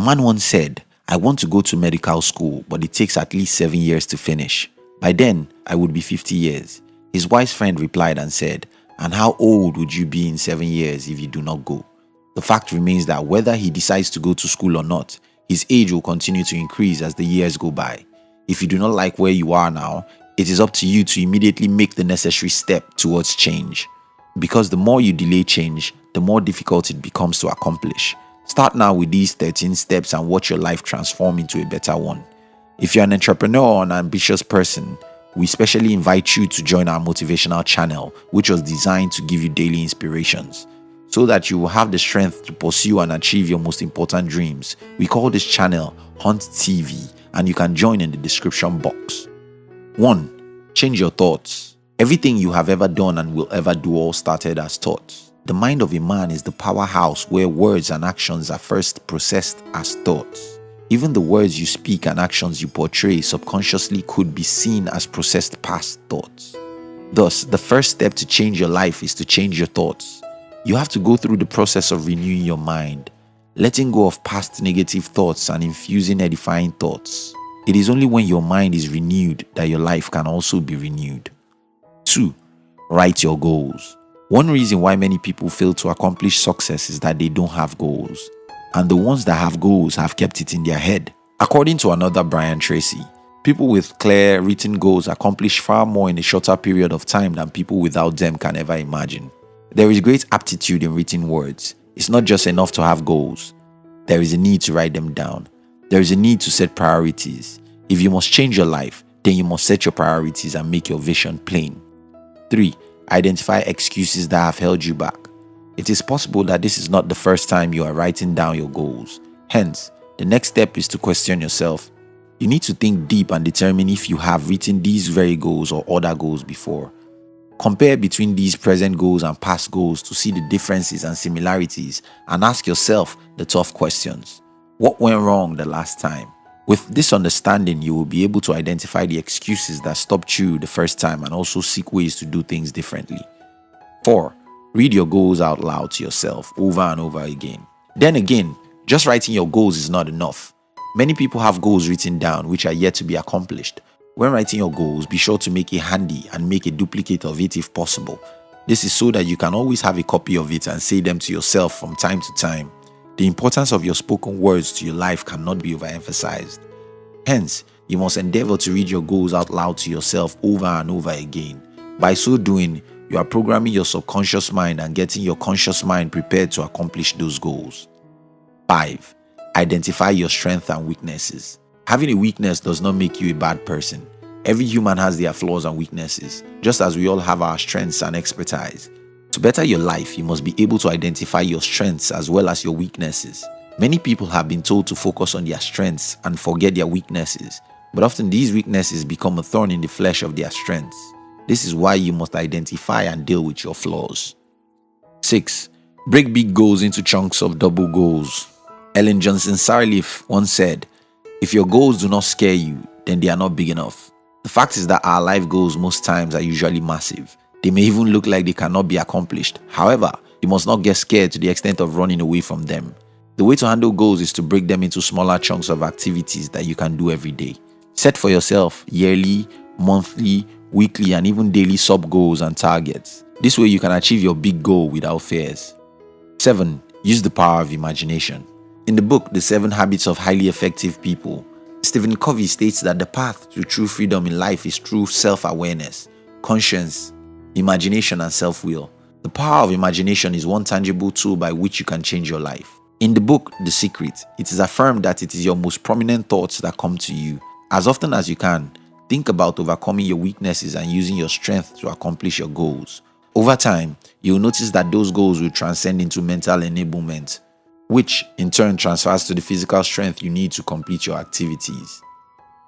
man once said, "I want to go to medical school, but it takes at least 7 years to finish. By then, I would be 50 years. His wise friend replied and said, "And how old would you be in 7 years if you do not go?" The fact remains that whether he decides to go to school or not, his age will continue to increase as the years go by. If you do not like where you are now, it is up to you to immediately make the necessary step towards change. Because the more you delay change, the more difficult it becomes to accomplish. Start now with these 13 steps and watch your life transform into a better one. If you're an entrepreneur or an ambitious person, we specially invite you to join our motivational channel, which was designed to give you daily inspirations, so that you will have the strength to pursue and achieve your most important dreams. We call this channel Hunt TV, and you can join in the description box. 1. Change your thoughts. Everything you have ever done and will ever do all started as thoughts. The mind of a man is the powerhouse where words and actions are first processed as thoughts. Even the words you speak and actions you portray subconsciously could be seen as processed past thoughts. Thus, the first step to change your life is to change your thoughts. You have to go through the process of renewing your mind, letting go of past negative thoughts and infusing edifying thoughts. It is only when your mind is renewed that your life can also be renewed. 2. Write your goals. One reason why many people fail to accomplish success is that they don't have goals. And the ones that have goals have kept it in their head. According to another Brian Tracy, people with clear written goals accomplish far more in a shorter period of time than people without them can ever imagine. There is great aptitude in written words. It's not just enough to have goals. There is a need to write them down. There is a need to set priorities. If you must change your life, then you must set your priorities and make your vision plain. 3. Identify excuses that have held you back. It is possible that this is not the first time you are writing down your goals. Hence, the next step is to question yourself. You need to think deep and determine if you have written these very goals or other goals before. Compare between these present goals and past goals to see the differences and similarities, and ask yourself the tough questions. What went wrong the last time? With this understanding, you will be able to identify the excuses that stopped you the first time and also seek ways to do things differently. 4. Read your goals out loud to yourself over and over again. Then again, just writing your goals is not enough. Many people have goals written down which are yet to be accomplished. When writing your goals, be sure to make it handy and make a duplicate of it if possible. This is so that you can always have a copy of it and say them to yourself from time to time. The importance of your spoken words to your life cannot be overemphasized. Hence, you must endeavor to read your goals out loud to yourself over and over again. By so doing, you are programming your subconscious mind and getting your conscious mind prepared to accomplish those goals. 5. Identify your strengths and weaknesses. Having a weakness does not make you a bad person. Every human has their flaws and weaknesses, just as we all have our strengths and expertise. To better your life, you must be able to identify your strengths as well as your weaknesses. Many people have been told to focus on their strengths and forget their weaknesses, but often these weaknesses become a thorn in the flesh of their strengths. This is why you must identify and deal with your flaws. 6. Break big goals into chunks of double goals. Ellen Johnson Sirleaf once said, "If your goals do not scare you, then they are not big enough." The fact is that our life goals most times are usually massive. They may even look like they cannot be accomplished. However, you must not get scared to the extent of running away from them. The way to handle goals is to break them into smaller chunks of activities that you can do every day. Set for yourself yearly, monthly, weekly, and even daily sub-goals and targets. This way you can achieve your big goal without fears. 7. Use the power of imagination. In the book, The 7 Habits of Highly Effective People, Stephen Covey states that the path to true freedom in life is through self-awareness, conscience, imagination, and self-will. The power of imagination is one tangible tool by which you can change your life. In the book, The Secret, it is affirmed that it is your most prominent thoughts that come to you. As often as you can, think about overcoming your weaknesses and using your strength to accomplish your goals. Over time, you'll notice that those goals will transcend into mental enablement, which in turn transfers to the physical strength you need to complete your activities.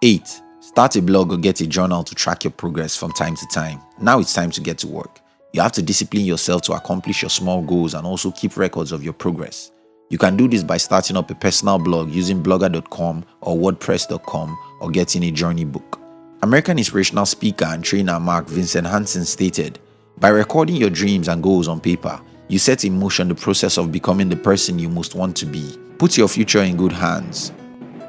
8. Start a blog or get a journal to track your progress from time to time. Now it's time to get to work. You have to discipline yourself to accomplish your small goals and also keep records of your progress. You can do this by starting up a personal blog using blogger.com or wordpress.com or getting a journey book. American inspirational speaker and trainer Mark Vincent Hansen stated, "By recording your dreams and goals on paper, you set in motion the process of becoming the person you most want to be. Put your future in good hands,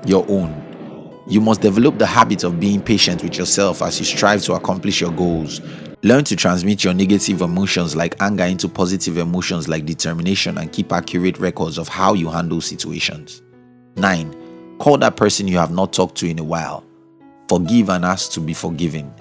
your own. You must develop the habit of being patient with yourself as you strive to accomplish your goals. Learn to transmit your negative emotions like anger into positive emotions like determination, and keep accurate records of how you handle situations. 9. Call that person you have not talked to in a while. Forgive and ask to be forgiven.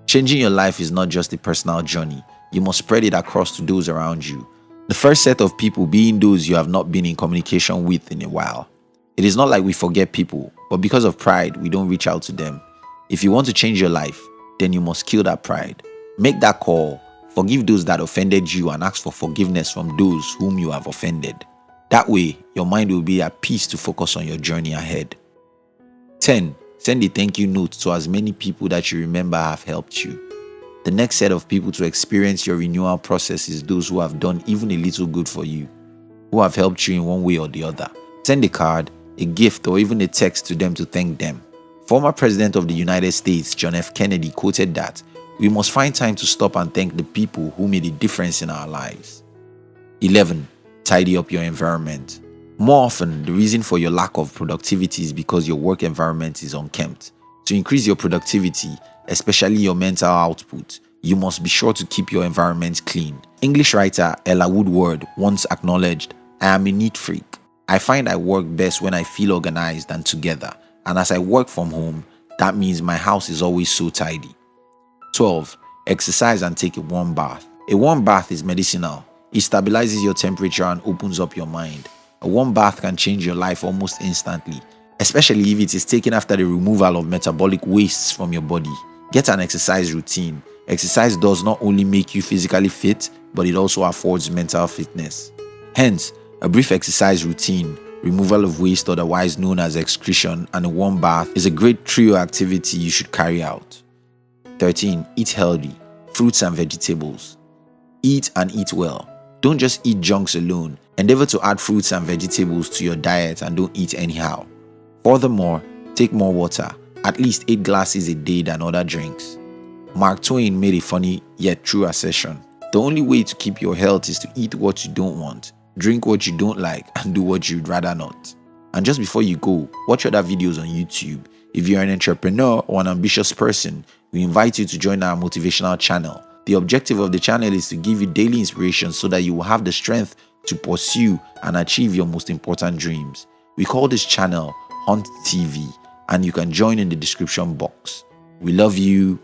Changing your life is not just a personal journey. You must spread it across to those around you. The first set of people being those you have not been in communication with in a while. It is not like we forget people, but because of pride, we don't reach out to them. If you want to change your life, then you must kill that pride. Make that call, forgive those that offended you, and ask for forgiveness from those whom you have offended. That way, your mind will be at peace to focus on your journey ahead. 10. Send a thank you note to as many people that you remember have helped you. The next set of people to experience your renewal process is those who have done even a little good for you, who have helped you in one way or the other. Send a card, a gift, or even a text to them to thank them. Former President of the United States, John F. Kennedy, quoted that, "We must find time to stop and thank the people who made a difference in our lives." 11. Tidy up your environment. More often, the reason for your lack of productivity is because your work environment is unkempt. To increase your productivity, especially your mental output, you must be sure to keep your environment clean. English writer Ella Woodward once acknowledged, "I am a neat freak. I find I work best when I feel organized and together, and as I work from home, that means my house is always so tidy." 12. Exercise and take a warm bath. A warm bath is medicinal. It stabilizes your temperature and opens up your mind. A warm bath can change your life almost instantly, especially if it is taken after the removal of metabolic wastes from your body. Get an exercise routine. Exercise does not only make you physically fit, but it also affords mental fitness. Hence, a brief exercise routine, removal of waste otherwise known as excretion, and a warm bath is a great trio activity you should carry out. 13. Eat healthy. Fruits and vegetables. Eat and eat well. Don't just eat junks alone. Endeavor to add fruits and vegetables to your diet and don't eat anyhow. Furthermore, take more water, at least 8 glasses a day than other drinks. Mark Twain made a funny yet true assertion. The only way to keep your health is to eat what you don't want, drink what you don't like, and do what you'd rather not. And just before you go, watch other videos on YouTube. If you're an entrepreneur or an ambitious person, we invite you to join our motivational channel. The objective of the channel is to give you daily inspiration so that you will have the strength to pursue and achieve your most important dreams. We call this channel Hunt TV, and you can join in the description box. We love you.